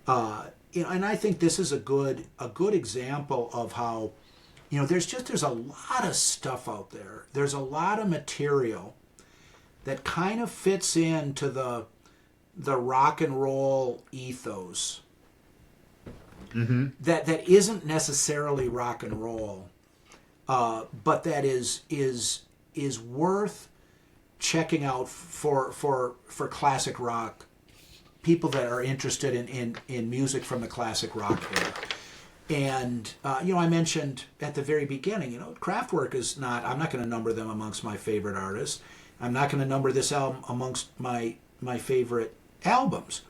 and I think this is a good example of how there's a lot of stuff out there. There's a lot of material that kind of fits into the rock and roll ethos. Mm-hmm. That isn't necessarily rock and roll, but that is worth checking out for classic rock people that are interested in music from the classic rock era. And I mentioned at the very beginning, Kraftwerk is not. I'm not going to number them amongst my favorite artists. I'm not going to number this album amongst my favorite albums.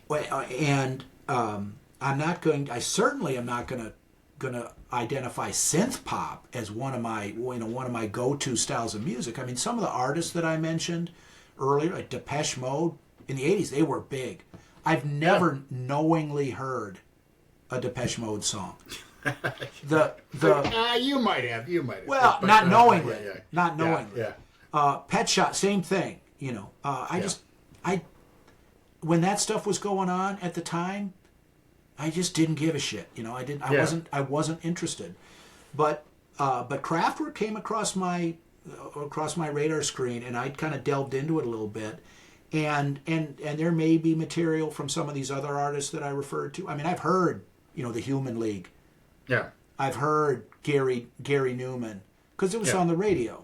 And I certainly am not going to gonna identify synth pop as one of my go-to styles of music. I mean, some of the artists that I mentioned earlier, like Depeche Mode, in the 80s, they were big. I've never knowingly heard a Depeche Mode song. You might have. Well, But, not knowingly. yeah. Not knowingly. Yeah. Pet Shop, same thing. When that stuff was going on at the time, I just didn't give a shit. I wasn't interested. But Kraftwerk came across my radar screen, and I kind of delved into it a little bit. And there may be material from some of these other artists that I referred to. I mean, I've heard, the Human League. Yeah. I've heard Gary Newman because it was on the radio,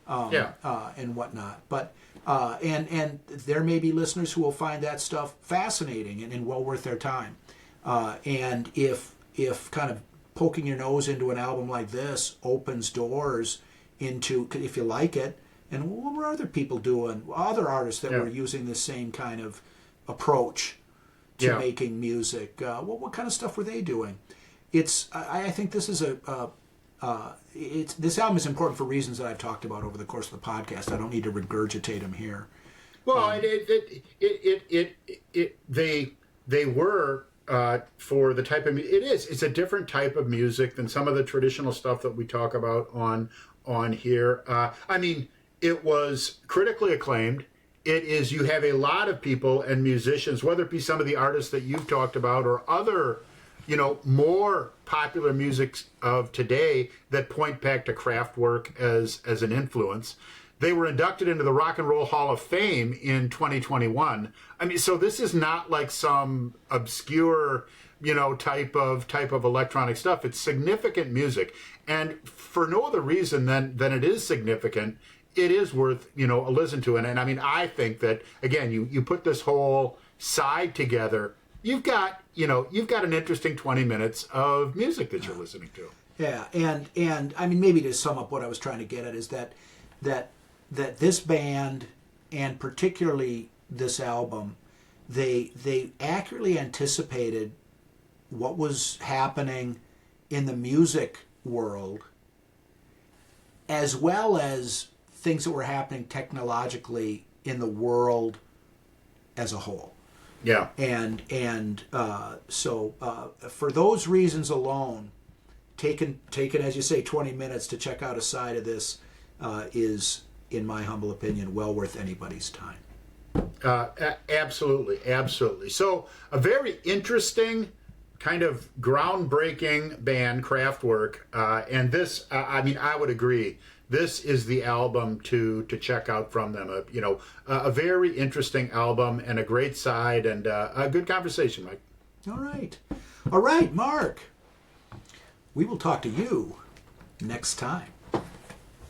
and whatnot. But and there may be listeners who will find that stuff fascinating and well worth their time. And if kind of poking your nose into an album like this opens doors into, if you like it, and what were other people doing? Other artists that were using the same kind of approach to making music. What kind of stuff were they doing? I think this is this album is important for reasons that I've talked about over the course of the podcast. I don't need to regurgitate them here. Well, they were for the type of it's a different type of music than some of the traditional stuff that we talk about on here. I mean, it was critically acclaimed. You have a lot of people and musicians, whether it be some of the artists that you've talked about or other, more popular music of today that point back to Kraftwerk as an influence. They were inducted into the Rock and Roll Hall of Fame in 2021. I mean, so this is not like some obscure, type of electronic stuff. It's significant music, and for no other reason than it is significant. It is worth a listen to, and I mean, I think that again, you put this whole side together, you've got an interesting 20 minutes of music that you're listening to. Yeah, and I mean, maybe to sum up what I was trying to get at is that this band, and particularly this album, they accurately anticipated what was happening in the music world, as well as things that were happening technologically in the world as a whole. Yeah. And so for those reasons alone, taken as you say 20 minutes to check out a side of this is, in my humble opinion, well worth anybody's time. Absolutely. So a very interesting, kind of groundbreaking band, Kraftwerk, and this, I mean, I would agree. This is the album to check out from them. A very interesting album and a great side and a good conversation, Mike. All right, Mark. We will talk to you next time.